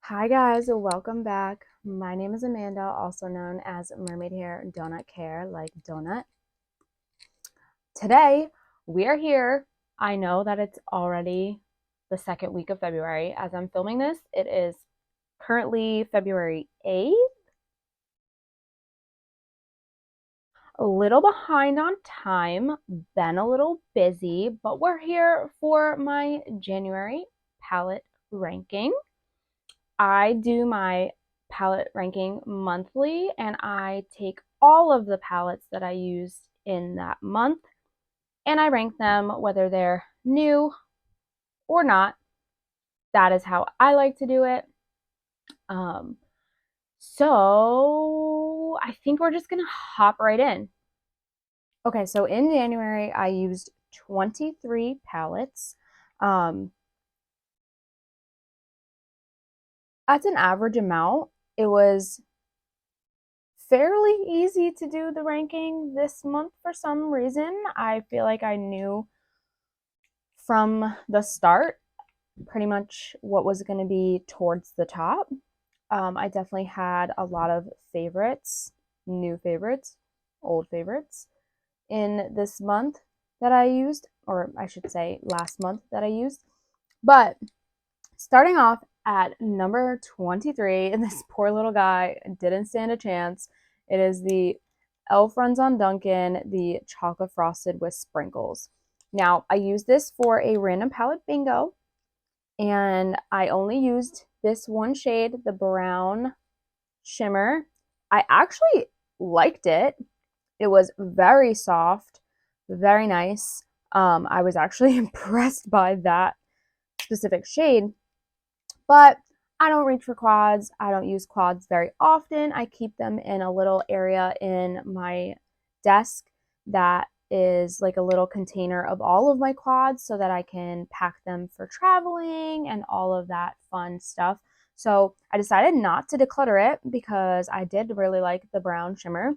Hi guys, welcome back. My name is Amanda, also known as Mermaid Hair Donut Care, like donut. Today, we are here. I know that it's already the second week of February. As I'm filming this, it is currently February 8th. A little behind on time, been a little busy, but we're here for my January palette ranking. I do my palette ranking monthly and I take all of the palettes that I used in that month and I rank them whether they're new or not. That is how I like to do it. Um, so I think we're just gonna hop right in. Okay, so in January I used 23 palettes. Um, that's an average amount. It was fairly easy to do the ranking this month for some reason. I feel like I knew from the start pretty much what was going to be towards the top. I definitely had a lot of favorites, new favorites, old favorites in this month that I used, or I should say last month that I used. But starting off at number 23, and this poor little guy didn't stand a chance. It is the Elf Runs on Dunkin, the chocolate frosted with sprinkles. Now, I used this for a random palette bingo, and I only used this one shade, the brown shimmer. I actually liked it. It was very soft, very nice. I was actually impressed by that specific shade. But I don't reach for quads. I don't use quads very often. I keep them in a little area in my desk that is like a little container of all of my quads so that I can pack them for traveling and all of that fun stuff. So I decided not to declutter it because I did really like the brown shimmer,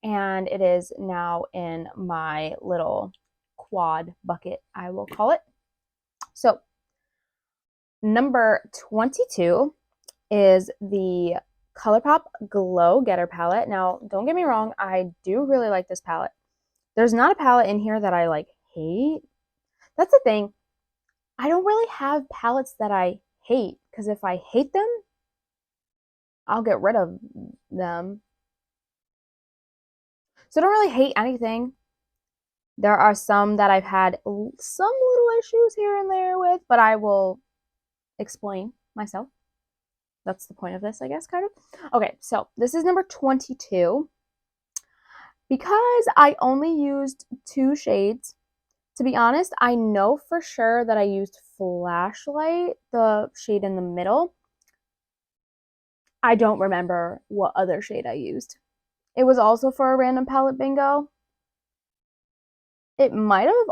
and it is now in my little quad bucket, I will call it. So number 22 is the Colourpop Glow Getter palette. Now, don't get me wrong, I do really like this palette. There's not a palette in here that I like hate. That's the thing. I don't really have palettes that I hate because if I hate them, I'll get rid of them. So I don't really hate anything. There are some that I've had some little issues here and there with, but I will explain myself. That's the point of this, I guess, kind of. Okay, so this is number 22. Because I only used 2 shades, to be honest, I know for sure that I used Flashlight, the shade in the middle. I don't remember what other shade I used. It was also for a random palette bingo. It might have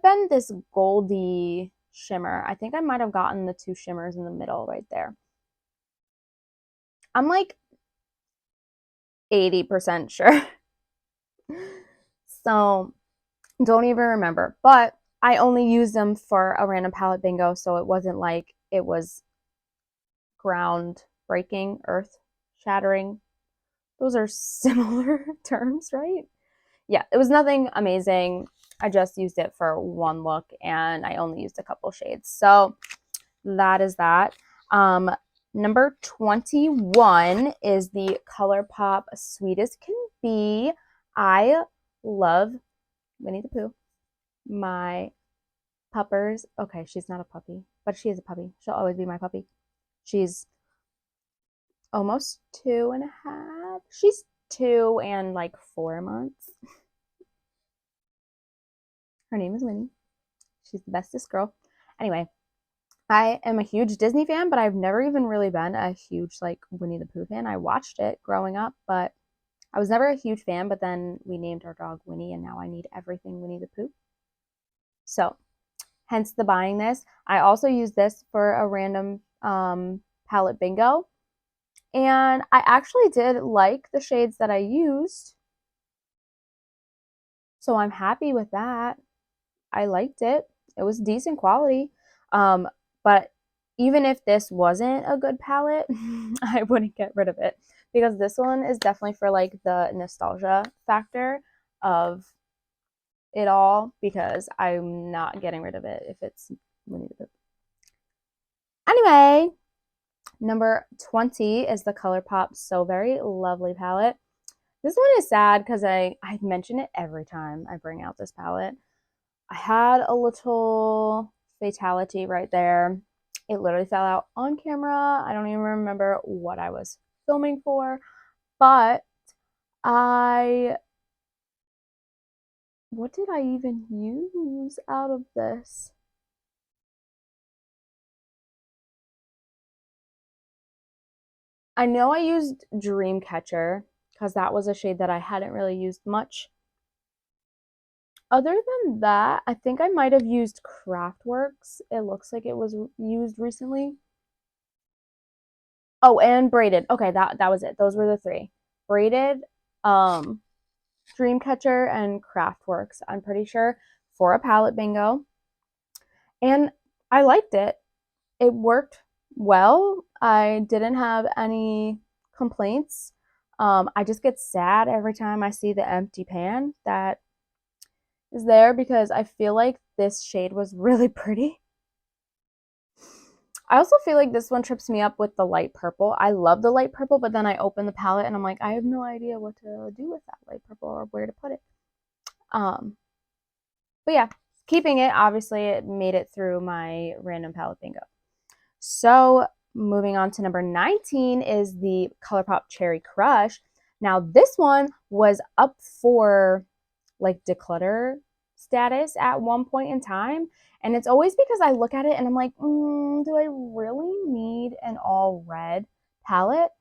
been this goldy shimmer. I think I might have gotten the 2 shimmers in the middle right there. I'm like 80% sure. So don't even remember. But I only used them for a random palette bingo, so it wasn't like it was ground breaking, earth shattering. Those are similar terms, right? Yeah, it was nothing amazing. I just used it for one look and I only used a couple shades. So that is that. Number 21 is the Colourpop Sweet as Can Be. I love Winnie the Pooh. My puppers. Okay, she's not a puppy, but she is a puppy. She'll always be my puppy. She's almost 2.5. She's 2 and like 4 months. Her name is Winnie. She's the bestest girl. Anyway, I am a huge Disney fan, but I've never even really been a huge like Winnie the Pooh fan. I watched it growing up, but I was never a huge fan. But then we named our dog Winnie, and now I need everything Winnie the Pooh. So, hence the buying this. I also use this for a random palette bingo. And I actually did like the shades that I used. So I'm happy with that. I liked it. It was decent quality. But even if this wasn't a good palette, I wouldn't get rid of it because this one is definitely for like the nostalgia factor of it all because I'm not getting rid of it if it's anyway. Number 20 is the Colourpop So Very Lovely palette. This one is sad because I mention it every time I bring out this palette. I had a little fatality right there. It literally fell out on camera. I don't even remember what I was filming for, but what did I even use out of this? I know I used Dreamcatcher because that was a shade that I hadn't really used much. Other than that, I think I might have used Craftworks. It looks like it was used recently. Oh, and Braided. Okay, that was it. Those were the three. Braided, um, Dreamcatcher, and Craftworks, I'm pretty sure, for a palette bingo. And I liked it. It worked well. I didn't have any complaints. I just get sad every time I see the empty pan that is there because I feel like this shade was really pretty. I also feel like this one trips me up with the light purple. I love the light purple, but then I open the palette and I'm like, I have no idea what to do with that light purple or where to put it. Um, but yeah, keeping it, obviously it made it through my random palette bingo. So moving on to number 19 is the Colourpop Cherry Crush. Now this one was up for like declutter status at one point in time. And it's always because I look at it and I'm like, do I really need an all red palette?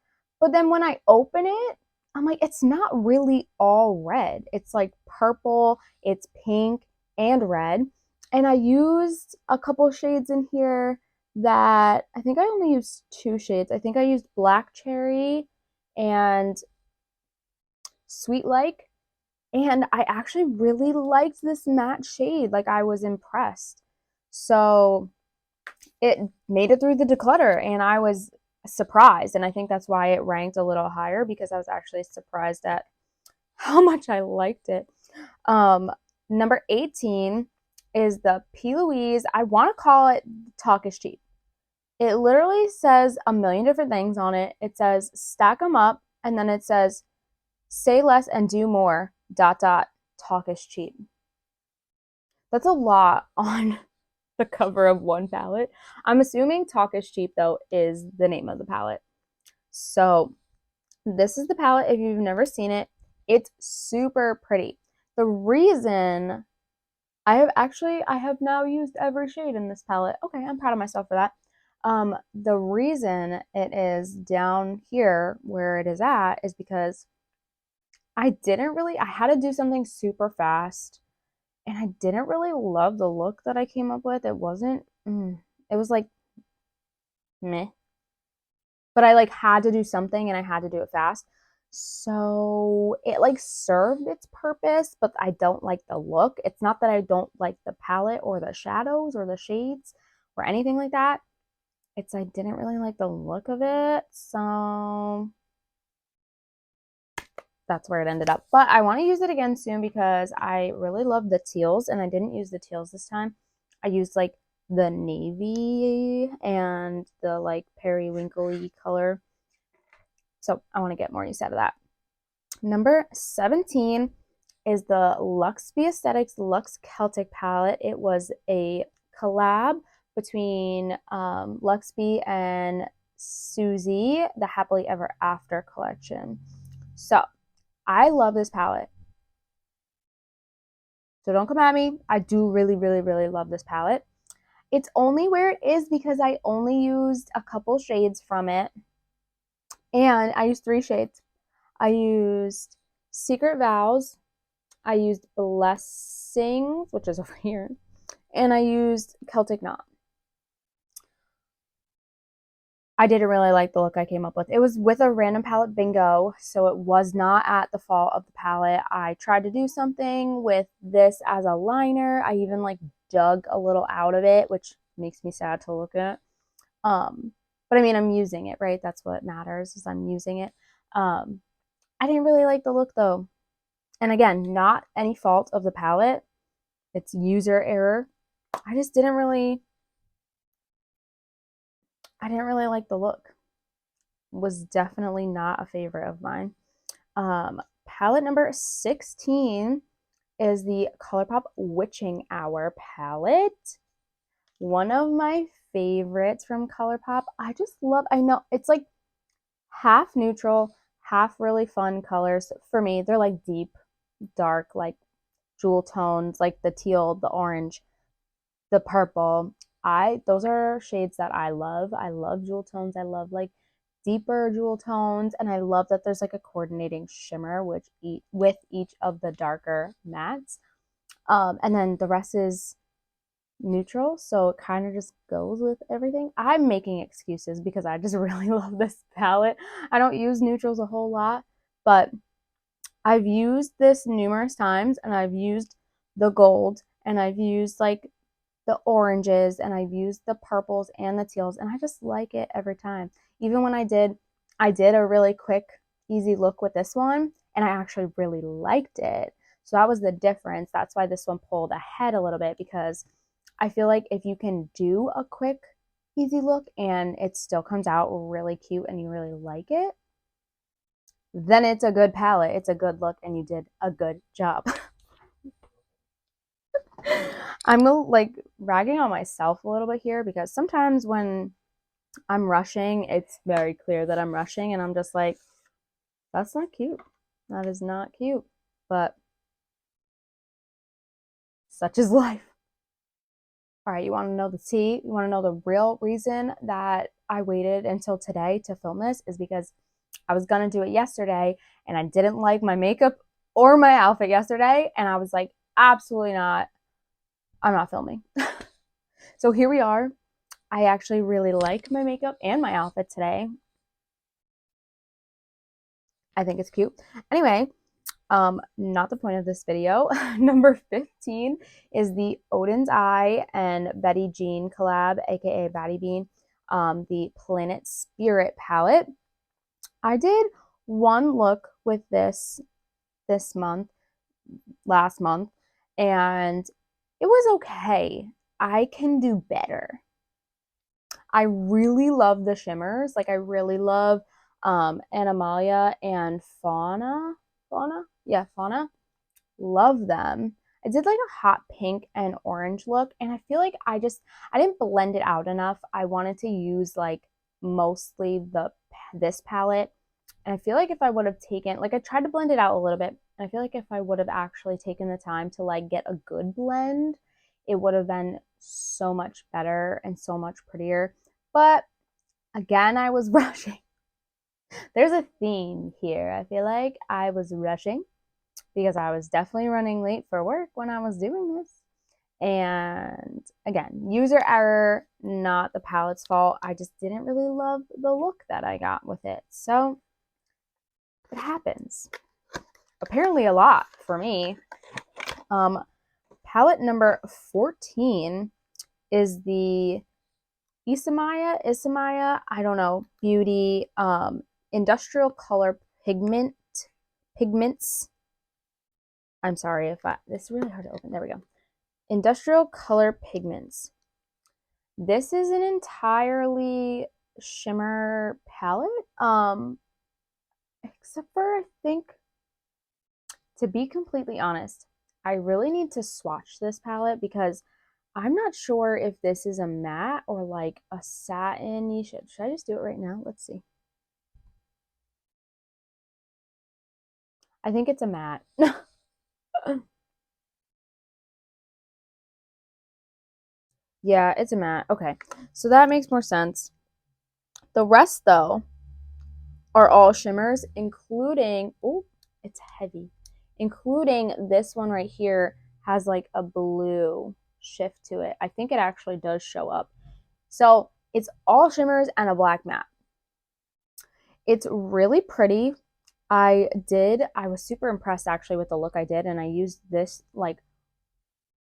But then when I open it, I'm like, it's not really all red. It's like purple, it's pink, and red. And I used a couple shades in here that I think I only used two shades. I think I used Black Cherry and Sweet Like, and I actually really liked this matte shade. Like, I was impressed. So it made it through the declutter, and I was surprised. And I think that's why it ranked a little higher because I was actually surprised at how much I liked it. Number 18 is the P. Louise. I want to call it Talk is Cheap. It literally says a million different things on it. It says stack them up, and then it says say less and do more, ... talk is cheap. That's a lot on the cover of one palette. I'm assuming Talk is Cheap, though, is the name of the palette. So this is the palette. If you've never seen it, it's super pretty. The reason I have now used every shade in this palette. Okay, I'm proud of myself for that. The reason it is down here where it is at is because I had to do something super fast and I didn't really love the look that I came up with. It wasn't, it was like meh. But I like had to do something and I had to do it fast. So it like served its purpose, but I don't like the look. It's not that I don't like the palette or the shadows or the shades or anything like that. It's I didn't really like the look of it. So that's where it ended up. But I want to use it again soon because I really love the teals and I didn't use the teals this time. I used like the navy and the like periwinkly color. So I want to get more use out of that. Number 17 is the Lux B Aesthetics Luxe Celtic palette. It was a collab between Lux B and Susie, the Happily Ever After collection. So I love this palette. So don't come at me. I do really, really, really love this palette. It's only where it is because I only used a couple shades from it. And I used three shades. I used Secret Vows. I used Blessings, which is over here. And I used Celtic Knot. I didn't really like the look I came up with. It was with a random palette bingo, so it was not at the fall of the palette. I tried to do something with this as a liner. I even like dug a little out of it, which makes me sad to look at. But I mean, I'm using it, right? That's what matters, is I'm using it. I didn't really like the look though. And again, not any fault of the palette. It's user error. I just didn't really like the look. Was definitely not a favorite of mine. Palette number 16 is the Colourpop Witching Hour palette. One of my favorites from Colourpop. I just love, I know it's like half neutral, half really fun colors. For me, they're like deep, dark, like jewel tones, like the teal, the orange, the purple. Those are shades that I love. I love jewel tones. I love like deeper jewel tones, and I love that there's like a coordinating shimmer with each of the darker mattes. And then the rest is neutral, so it kind of just goes with everything. I'm making excuses because I just really love this palette. I don't use neutrals a whole lot, but I've used this numerous times, and I've used the gold, and I've used like the oranges, and I've used the purples and the teals, and I just like it every time. Even when I did a really quick, easy look with this one, and I actually really liked it. So that was the difference. That's why this one pulled ahead a little bit, because I feel like if you can do a quick, easy look and it still comes out really cute and you really like it, then it's a good palette. It's a good look and you did a good job. I'm like ragging on myself a little bit here, because sometimes when I'm rushing, it's very clear that I'm rushing, and I'm just like, that's not cute. That is not cute. But such is life. All right, you want to know the tea? You want to know the real reason that I waited until today to film this? Is because I was going to do it yesterday, and I didn't like my makeup or my outfit yesterday, and I was like, absolutely not. I'm not filming. So here we are. I actually really like my makeup and my outfit today. I think it's cute. Anyway, not the point of this video. Number 15 is the Oden's Eye and Betty Jean collab, aka Batty Bean, the Planet Spirit palette. I did one look with this last month, and it was okay. I can do better. I really love the shimmers. Like I really love Animalia and Fauna. Fauna? Yeah, Fauna. Love them. I did like a hot pink and orange look, and I feel like I didn't blend it out enough. I wanted to use like mostly this palette, and I feel like if I would have taken, like I tried to blend it out a little bit, and I feel like if I would have actually taken the time to like get a good blend, it would have been so much better and so much prettier. But again, I was rushing. There's a theme here. I feel like I was rushing because I was definitely running late for work when I was doing this. And again, user error, not the palette's fault. I just didn't really love the look that I got with it. So it happens. Apparently a lot for me. Palette number 14 is the Isamaya, I don't know, Beauty Industrial Color Pigments. I'm sorry if this is really hard to open. There we go. Industrial Color Pigments. This is an entirely shimmer palette. Except for, I think, to be completely honest, I really need to swatch this palette because I'm not sure if this is a matte or like a satin. Should I just do it right now? Let's see. I think it's a matte. Yeah, it's a matte. Okay, so that makes more sense. The rest, though, are all shimmers, including, oh, it's heavy, including this one right here has like a blue shift to it. I think it actually does show up. So it's all shimmers and a black matte. It's really pretty. I was super impressed actually with the look I did, and I used this like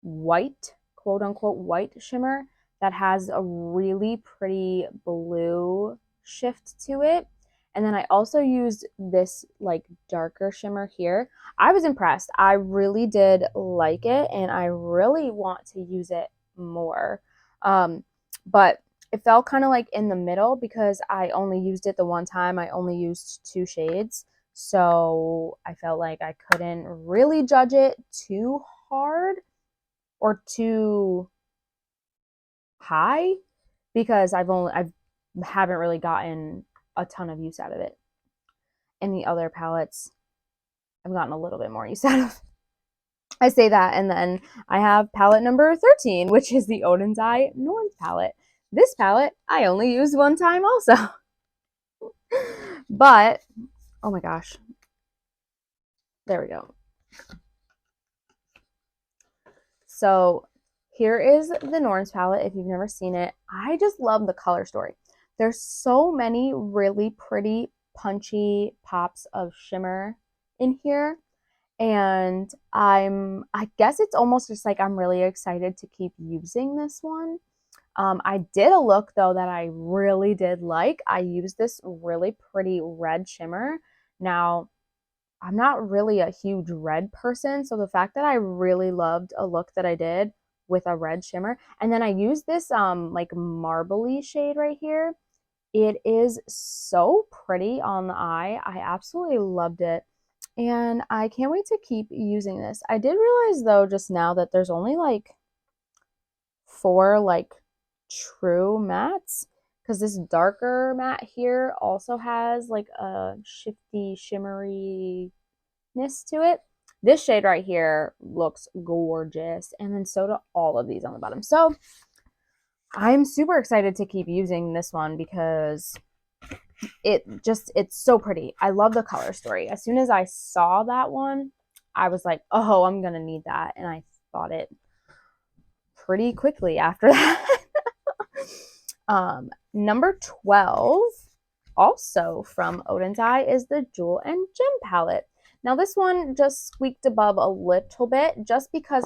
white, quote unquote, white shimmer that has a really pretty blue shift to it. And then I also used this like darker shimmer here. I was impressed. I really did like it and I really want to use it more. But it felt kind of like in the middle because I only used it the one time. I only used 2 shades. So I felt like I couldn't really judge it too hard or too high because I haven't really gotten a ton of use out of it. In the other palettes, I've gotten a little bit more use out of. I say that, and then I have palette number 13, which is the Oden's Eye North palette. This palette I only used one time also. But, oh my gosh. There we go. So here is the Norns palette if you've never seen it. I just love the color story. There's so many really pretty punchy pops of shimmer in here. And I guess it's almost just like I'm really excited to keep using this one. I did a look though that I really did like. I used this really pretty red shimmer. Now, I'm not really a huge red person, so the fact that I really loved a look that I did with a red shimmer, and then I used this like marbly shade right here. It is so pretty on the eye. I absolutely loved it. And I can't wait to keep using this. I did realize though just now that there's only like 4 like true mattes because this darker matte here also has like a shifty shimmery to it. This shade right here looks gorgeous, and then so do all of these on the bottom. So I'm super excited to keep using this one because it's so pretty. I love the color story. As soon as I saw that one, I was like, oh, I'm gonna need that, and I bought it pretty quickly after that. Number 12, also from Oden's Eye, is the Jewel and Gem palette. Now this one just squeaked above a little bit just because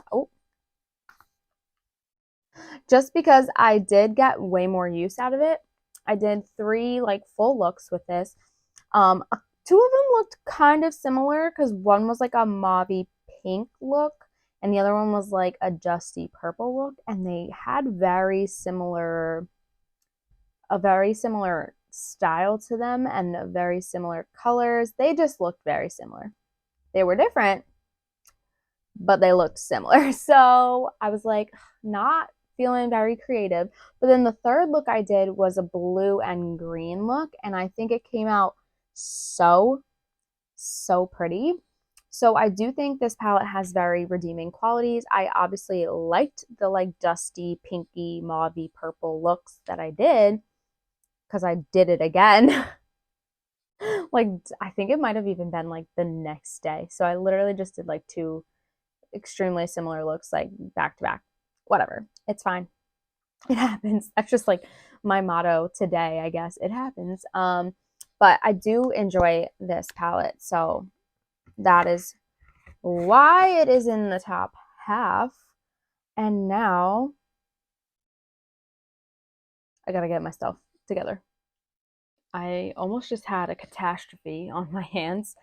I did get way more use out of it. I did 3 like full looks with this. 2 of them looked kind of similar because one was like a mauvey pink look and the other one was like a dusty purple look, and they had a very similar style to them and very similar colors. They just looked very similar. They were different, but they looked similar. So I was like, not feeling very creative. But then the third look I did was a blue and green look, and I think it came out so pretty. So I do think this palette has very redeeming qualities. I obviously liked the like dusty, pinky, mauvey, purple looks that I did because I did it again. Like, I think it might have even been like the next day. So I literally just did like 2 extremely similar looks like back to back. Whatever. It's fine. It happens. That's just like my motto today, I guess. It happens. But I do enjoy this palette. So that is why it is in the top half. And now I gotta get my stuff together. I almost just had a catastrophe on my hands.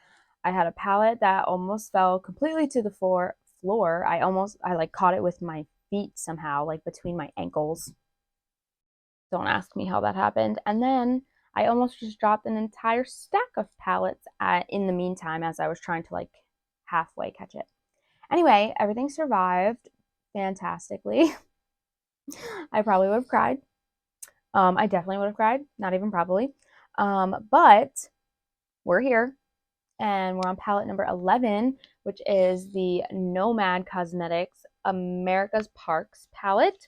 I had a palette that almost fell completely to the floor. I like caught it with my feet somehow, like between my ankles. Don't ask me how that happened. And then I almost just dropped an entire stack of palettes in the meantime as I was trying to like halfway catch it. Anyway, everything survived fantastically. I probably would have cried. I definitely would have cried, not even probably. But we're here and we're on palette number 11, which is the Nomad Cosmetics America's Parks palette.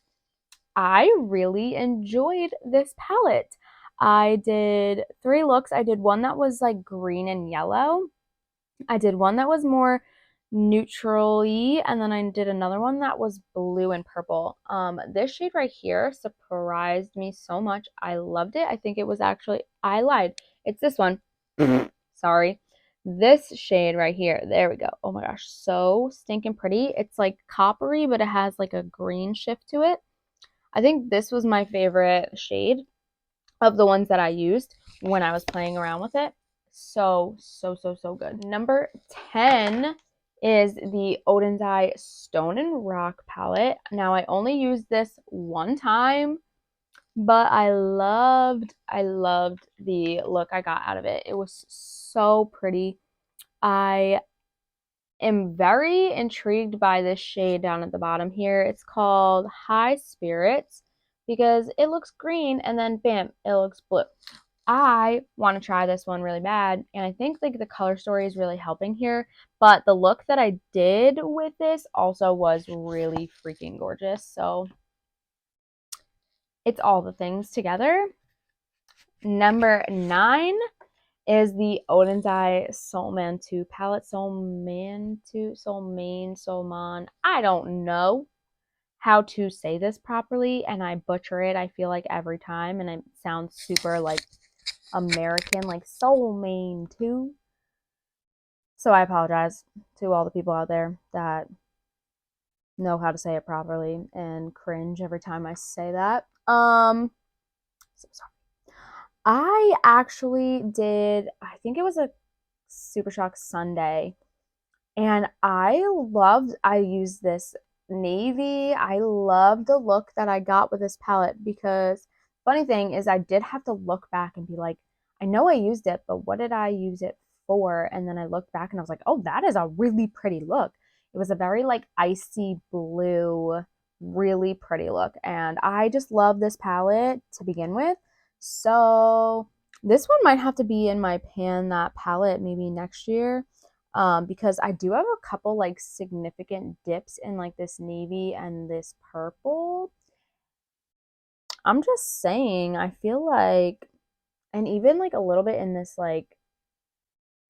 I really enjoyed this palette. I did 3 looks. I did one that was like green and yellow. I did one that was more neutrally, and then I did another one that was blue and purple. This shade right here surprised me so much. I loved it. I think it was actually, I lied. It's this one. Sorry. This shade right here. There we go. Oh my gosh, so stinking pretty. It's like coppery, but it has like a green shift to it. I think this was my favorite shade of the ones that I used when I was playing around with it. So good. Number 10 is the Oden's Eye Stone and Rock palette. Now I only used this one time, but I loved the look I got out of it. It was so pretty. I am very intrigued by this shade down at the bottom here. It's called High Spirits because it looks green and then bam, it looks blue. I want to try this one really bad, and I think like the color story is really helping here, but the look that I did with this also was really freaking gorgeous. So it's all the things together. Number 9 is the Oden's Eye Soul Man 2 palette. Soul Man 2, Soul Main, Soul Man. I don't know how to say this properly, and I butcher it, I feel like, every time, and it sounds super like American, like Soul Main 2. So I apologize to all the people out there that know how to say it properly and cringe every time I say that. So sorry. I actually did, I think it was a Super Shock Sunday, and I used this navy. I love the look that I got with this palette because funny thing is I did have to look back and be like, I know I used it, but what did I use it for? And then I looked back and I was like, oh, that is a really pretty look. It was a very like icy blue, really pretty look. And I just love this palette to begin with. So this one might have to be in my pan that palette maybe next year. Because I do have a couple like significant dips in like this navy and this purple. I'm just saying, I feel like, and even like a little bit in this like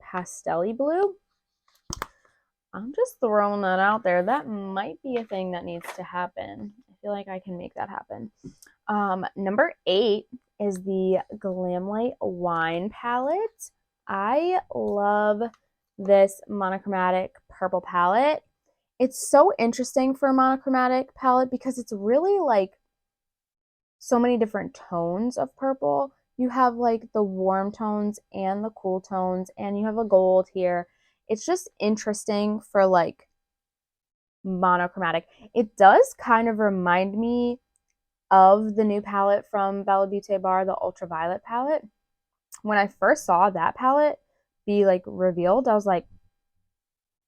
pastel-y blue. I'm just throwing that out there. That might be a thing that needs to happen. I feel like I can make that happen. Number 8 is the Glamlight Wine palette. I love this monochromatic purple palette. It's so interesting for a monochromatic palette because it's really like so many different tones of purple. You have like the warm tones and the cool tones, and you have a gold here. It's just interesting for like monochromatic. It does kind of remind me of the new palette from Bella Beauté Bar, the Ultraviolet palette. When I first saw that palette be like revealed, I was like,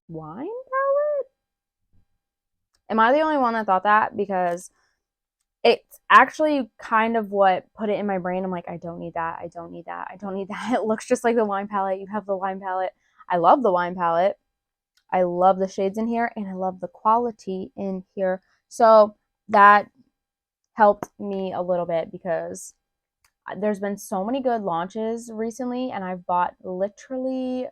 wine palette? Am I the only one that thought that? Because it's actually kind of what put it in my brain. I'm like, I don't need that. I don't need that. I don't need that. It looks just like the wine palette. You have the wine palette. I love the wine palette. I love the shades in here, and I love the quality in here. So that helped me a little bit because there's been so many good launches recently, and I've bought literally,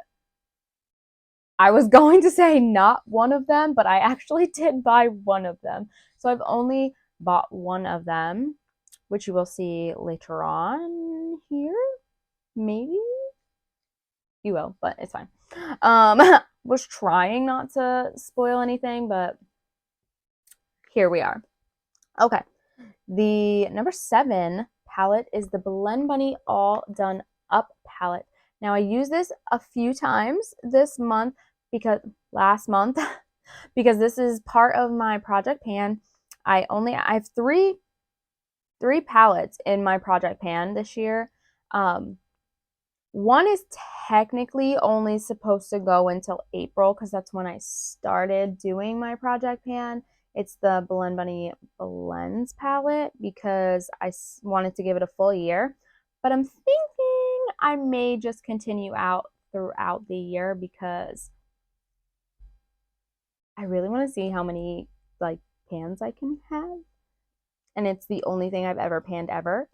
I was going to say not one of them, but I actually did buy one of them. So I've only bought one of them, which you will see later on here. Maybe you will, but it's fine. Was trying not to spoil anything, but here we are. Okay. The number 7 palette is the Blend Bunny All Done Up palette. Now I used this a few times this month because last month because this is part of my project pan. I have three palettes in my project pan this year. One is technically only supposed to go until April because that's when I started doing my project pan. It's the Blend Bunny Blends palette because I wanted to give it a full year. But I'm thinking I may just continue out throughout the year because I really want to see how many like pans I can have. And it's the only thing I've ever panned ever.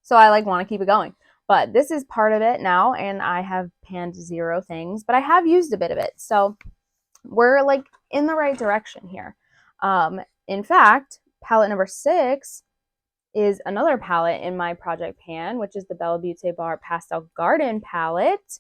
So I like want to keep it going. But this is part of it now, and I have panned 0 things, but I have used a bit of it. So we're like in the right direction here. In fact, palette number 6 is another palette in my project pan, which is the Bella Beauté Bar Pastel Garden palette.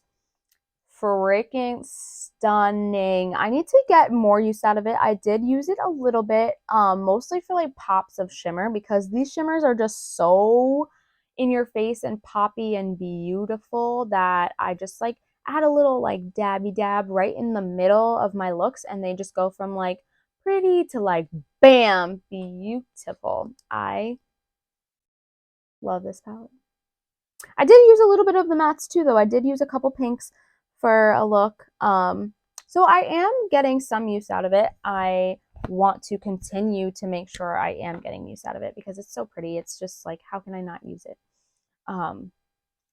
freaking stunning. I need to get more use out of it. I did use it a little bit, mostly for like pops of shimmer, because these shimmers are just so in your face and poppy and beautiful that I just like add a little like dabby dab right in the middle of my looks, and they just go from like pretty to like bam, beautiful. I love this palette. I did use a little bit of the mattes too, though. I did use a couple pinks for a look. So I am getting some use out of it. I want to continue to make sure I am getting use out of it because it's so pretty. It's just like, how can I not use it?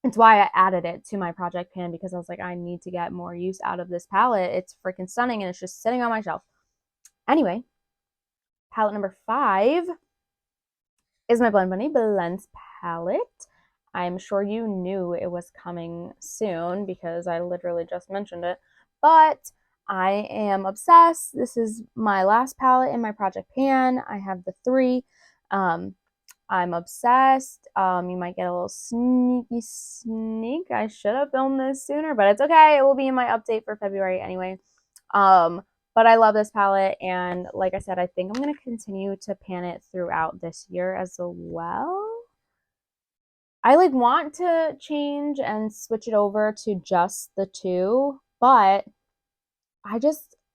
It's why I added it to my project pan, because I was like, I need to get more use out of this palette. It's freaking stunning and it's just sitting on my shelf. Anyway, palette number 5 is my Blend Bunny Blends palette. I'm sure you knew it was coming soon because I literally just mentioned it, but I am obsessed. This is my last palette in my project pan. I have the 3. I'm obsessed. You might get a little sneaky sneak. I should have filmed this sooner, but it's okay. It will be in my update for February anyway. But I love this palette, and like I said, I think I'm going to continue to pan it throughout this year as well. I like want to change and switch it over to just the 2, but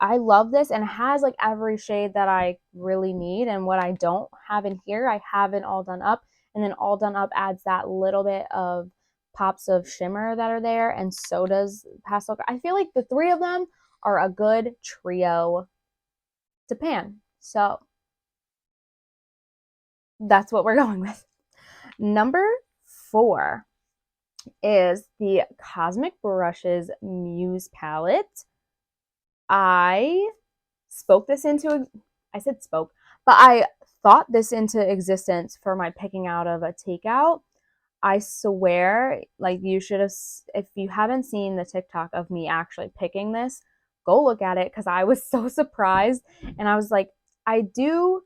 I love this, and it has like every shade that I really need, and what I don't have in here, I have in All Done Up, and then All Done Up adds that little bit of pops of shimmer that are there, and so does Pastel. I feel like the 3 of them are a good trio to pan. So that's what we're going with. Number 4 is the Cosmic Brushes Muse palette. I thought this into existence for my picking out of a takeout. I swear, like, you should have, if you haven't seen the TikTok of me actually picking this, go look at it, because I was so surprised, and I was like, I do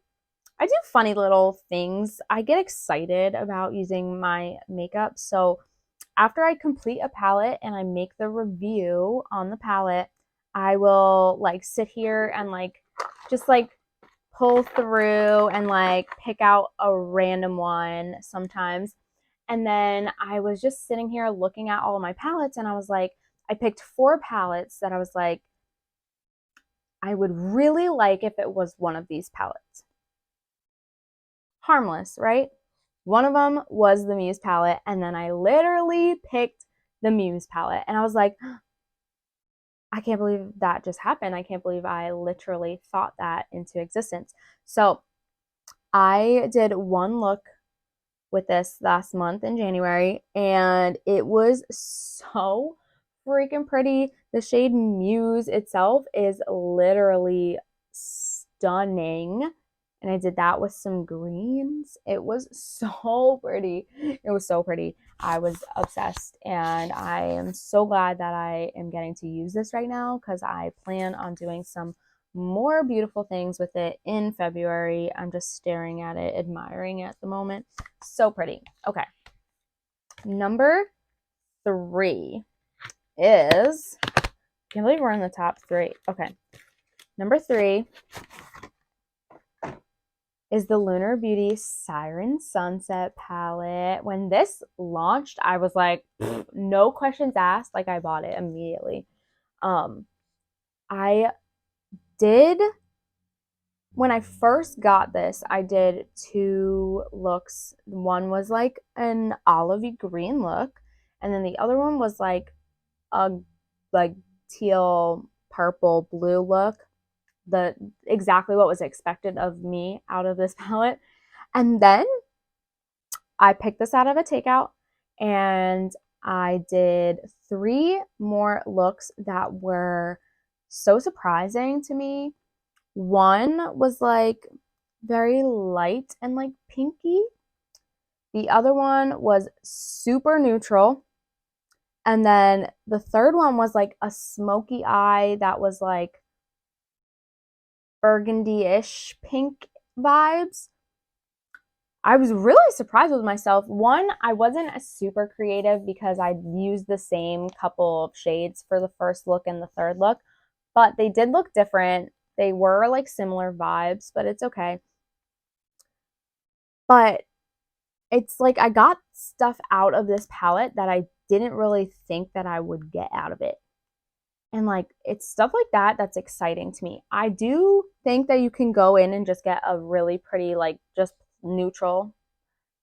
funny little things. I get excited about using my makeup, so after I complete a palette and I make the review on the palette, I will like sit here and like just like pull through and like pick out a random one sometimes. And then I was just sitting here looking at all of my palettes, and I was like, I picked 4 palettes that I was like, I would really like if it was one of these palettes. Harmless, right? One of them was the Muse palette, and then I literally picked the Muse palette, and I was like, I can't believe that just happened. I can't believe I literally thought that into existence. So I did one look with this last month in January, and it was so freaking pretty. The shade Muse itself is literally stunning, and I did that with some greens. It was so pretty. It was so pretty. I was obsessed, and I am so glad that I am getting to use this right now, because I plan on doing some more beautiful things with it in February. I'm just staring at it, admiring it at the moment. So pretty. Okay. Number 3 is, I can't believe we're in the top 3. Okay. Number 3 is the Lunar Beauty Siren Sunset palette. When this launched, I was like, no questions asked. Like, I bought it immediately. I did, when I first got this, I did 2 looks. One was like an olivey green look, and then the other one was like a like teal, purple, blue look. Exactly what was expected of me out of this palette. And then I picked this out of a takeout, and I did 3 more looks that were so surprising to me. One was like very light and like pinky. The other one was super neutral. And then the third one was like a smoky eye that was like burgundy-ish pink vibes. I was really surprised with myself. One, I wasn't super creative because I used the same couple of shades for the first look and the third look, but they did look different. They were like similar vibes, but it's okay. But it's like I got stuff out of this palette that I didn't really think that I would get out of it. And like it's stuff like that that's exciting to me. I do think that you can go in and just get a really pretty, like just neutral,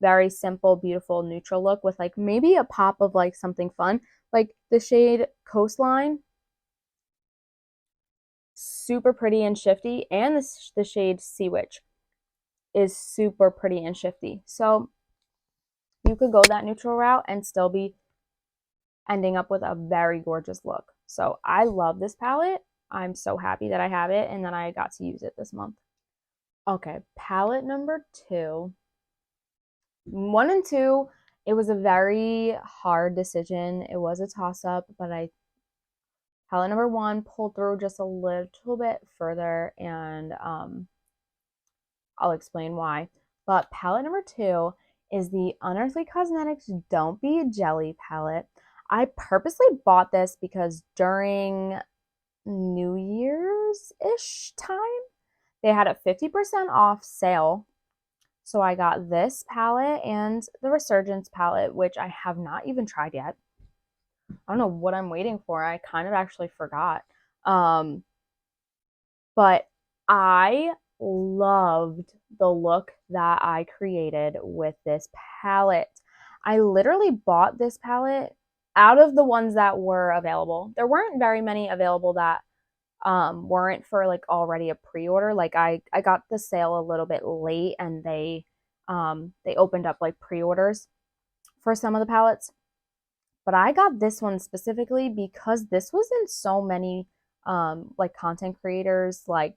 very simple, beautiful neutral look with like maybe a pop of like something fun. Like the shade Coastline, super pretty and shifty, and the shade Sea Witch is super pretty and shifty. So you could go that neutral route and still be ending up with a very gorgeous look. So I love this palette. I'm so happy that I have it and that I got to use it this month. Okay, palette number 2. 1 and 2, it was a very hard decision. It was a toss up, but palette number 1 pulled through just a little bit further, and I'll explain why. But palette number 2 is the Unearthly Cosmetics Don't Be a Jelly palette. I purposely bought this because during New Year's-ish time, they had a 50% off sale. So I got this palette and the Resurgence palette, which I have not even tried yet. I don't know what I'm waiting for. I kind of actually forgot. But I loved the look that I created with this palette. I literally bought this palette out of the ones that were available. There weren't very many available that weren't for like already a pre-order. Like I got the sale a little bit late, and they opened up like pre-orders for some of the palettes. But I got this one specifically because this was in so many like content creators like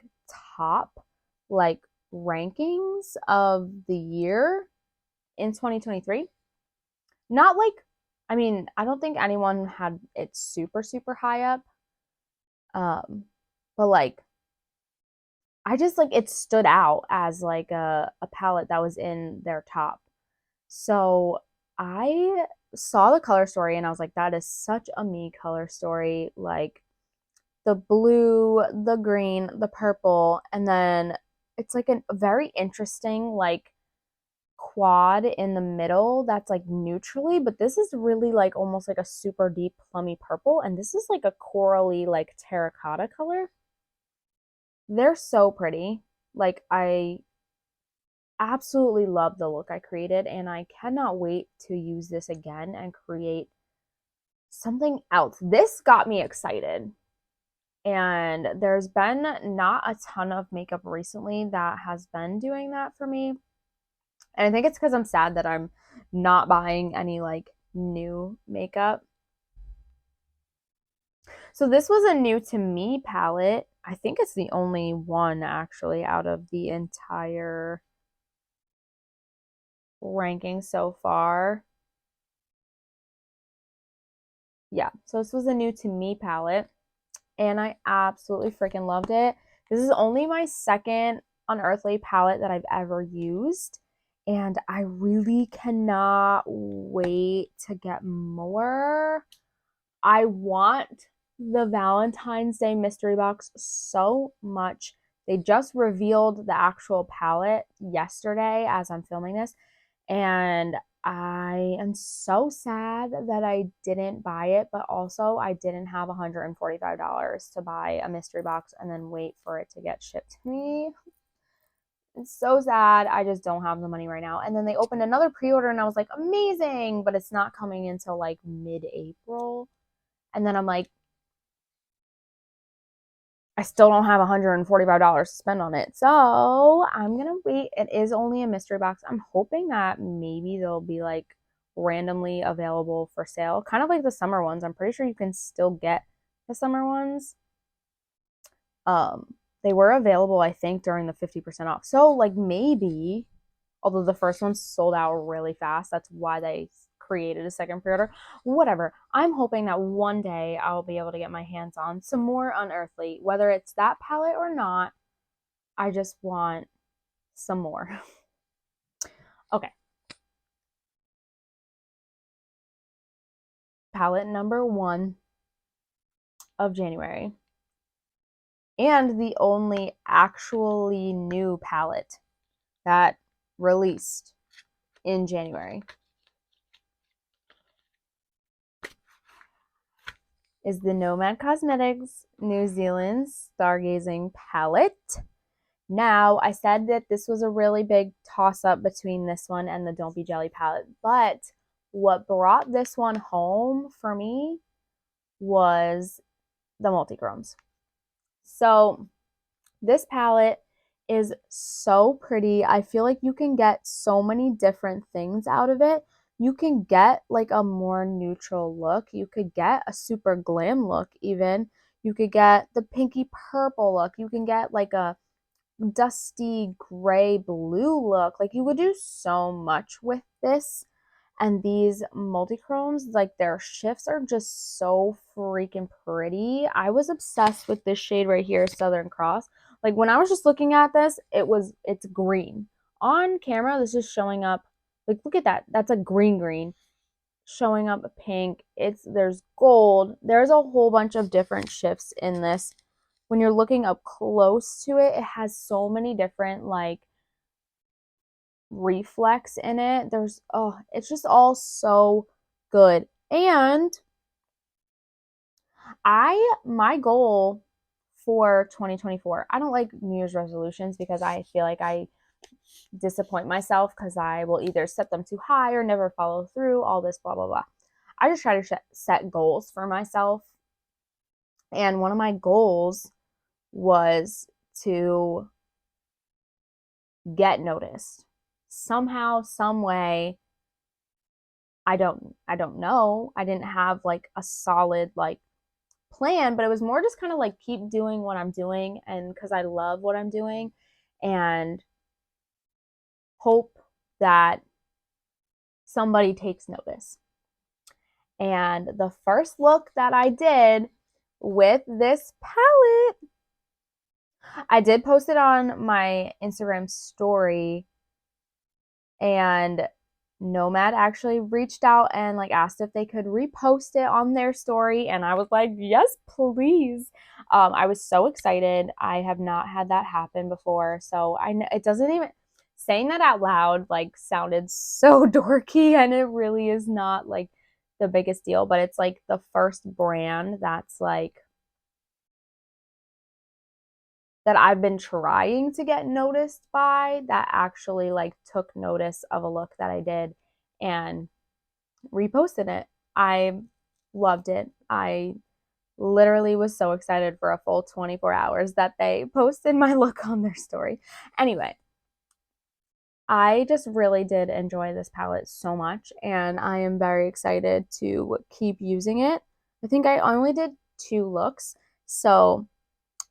top like rankings of the year in 2023. Not like, I mean, I don't think anyone had it super high up. But like I just like it stood out as like a palette that was in their top. So I saw the color story and I was like, that is such a me color story. Like the blue, the green, the purple, and then it's like a very interesting like quad in the middle that's like neutrally, but this is really like almost like a super deep plummy purple, and this is like a corally like terracotta color. They're so pretty. Like I absolutely love the look I created, and I cannot wait to use this again and create something else. This got me excited. And there's been not a ton of makeup recently that has been doing that for me. And I think it's because I'm sad that I'm not buying any like new makeup. So this was a new to me palette. I think it's the only one actually out of the entire ranking so far. Yeah, so this was a new to me palette, and I absolutely freaking loved it. This is only my second Unearthly palette that I've ever used, and I really cannot wait to get more. I want the Valentine's Day mystery box so much. They just revealed the actual palette yesterday as I'm filming this, and I am so sad that I didn't buy it, but also I didn't have $145 to buy a mystery box and then wait for it to get shipped to me. It's so sad. I just don't have the money right now. And then they opened another pre-order and I was like, amazing, but it's not coming until like mid-April. And then I'm like, I still don't have $145 to spend on it. So I'm going to wait. It is only a mystery box. I'm hoping that maybe they'll be like randomly available for sale, kind of like the summer ones. I'm pretty sure you can still get the summer ones. They were available, I think, during the 50% off. So like maybe, although the first one sold out really fast, that's why they created a second pre-order. Whatever. I'm hoping that one day I'll be able to get my hands on some more Unearthly, whether it's that palette or not. I just want some more. Okay. Palette number 1 of January. And the only actually new palette that released in January is the Nomad Cosmetics New Zealand Stargazing palette. Now, I said that this was a really big toss-up between this one and the Don't Be Jelly palette, but what brought this one home for me was the multi-chromes. So this palette is so pretty. I feel like you can get so many different things out of it. You can get like a more neutral look. You could get a super glam look even. You could get the pinky purple look. You can get like a dusty gray blue look. Like you could do so much with this. And these multi-chromes, like their shifts are just so freaking pretty. I was obsessed with this shade right here, Southern Cross. Like when I was just looking at this, it's green. On camera, this is showing up, like look at that. That's a green showing up pink. There's gold. There's a whole bunch of different shifts in this. When you're looking up close to it, it has so many different like reflex in it. It's just all so good. And my goal for 2024, I don't like New Year's resolutions because I feel like I disappoint myself because I will either set them too high or never follow through, all this blah blah blah. I just try to set goals for myself. And one of my goals was to get noticed somehow, some way. I don't know. I didn't have like a solid like plan, but it was more just kind of like keep doing what I'm doing and because I love what I'm doing and hope that somebody takes notice. And the first look that I did with this palette, I did post it on my Instagram story, and Nomad actually reached out and like asked if they could repost it on their story, and I was like, yes, please. I was so excited. I have not had that happen before, so I know it doesn't even saying that out loud like sounded so dorky, and it really is not like the biggest deal, but it's like the first brand that's like that I've been trying to get noticed by that actually like took notice of a look that I did and reposted it. I loved it. I literally was so excited for a full 24 hours that they posted my look on their story. Anyway, I just really did enjoy this palette so much, and I am very excited to keep using it. I think I only did 2 looks, so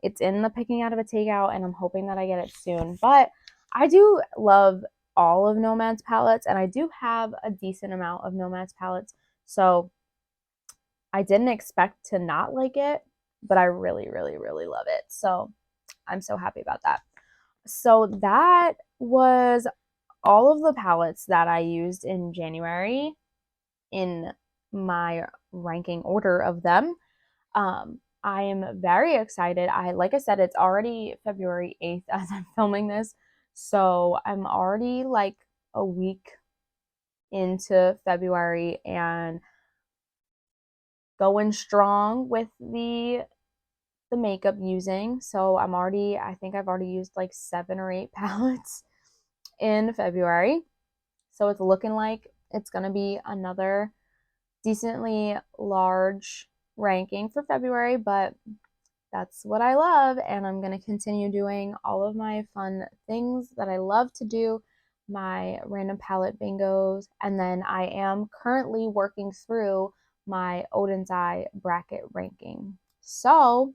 it's in the picking out of a takeout, and I'm hoping that I get it soon. But I do love all of Nomad's palettes, and I do have a decent amount of Nomad's palettes. So I didn't expect to not like it, but I really, really, really love it. So I'm so happy about that. So that was all of the palettes that I used in January in my ranking order of them. I am very excited. Like I said, it's already February 8th as I'm filming this. So I'm already like a week into February and going strong with the makeup using. So I think I've already used like 7 or 8 palettes in February. So it's looking like it's going to be another decently large ranking for February, but that's what I love, and I'm going to continue doing all of my fun things that I love to do, my random palette bingos, and then I am currently working through my Oden's Eye bracket ranking. So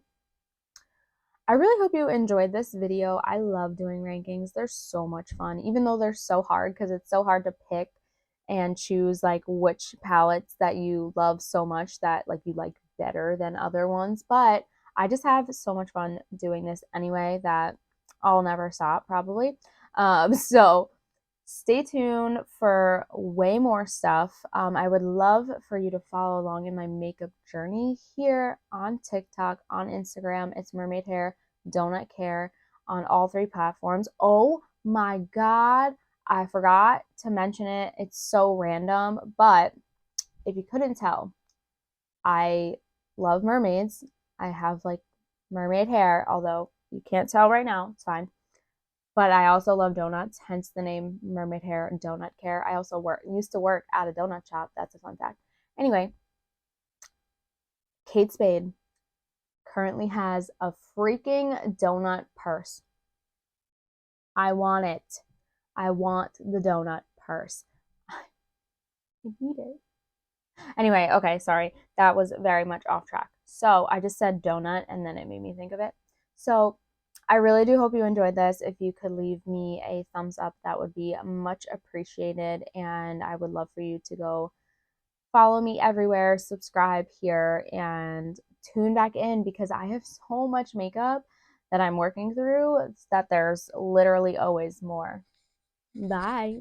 I really hope you enjoyed this video. I love doing rankings. They're so much fun, even though they're so hard because it's so hard to pick and choose like which palettes that you love so much that like you like better than other ones. But I just have so much fun doing this anyway that I'll never stop probably. So stay tuned for way more stuff. I would love for you to follow along in my makeup journey here on TikTok, on Instagram. It's Mermaid Hair, Donut Care on all three platforms. Oh my God, I forgot to mention it. It's so random, but if you couldn't tell, I love mermaids. I have like mermaid hair, although you can't tell right now. It's fine. But I also love donuts, hence the name Mermaid Hair and Donut Care. I also used to work at a donut shop. That's a fun fact. Anyway, Kate Spade currently has a freaking donut purse. I want it. I want the donut purse. I need it. Anyway, okay, sorry. That was very much off track. So I just said donut and then it made me think of it. So I really do hope you enjoyed this. If you could leave me a thumbs up, that would be much appreciated. And I would love for you to go follow me everywhere, subscribe here, and tune back in because I have so much makeup that I'm working through that there's literally always more. Bye.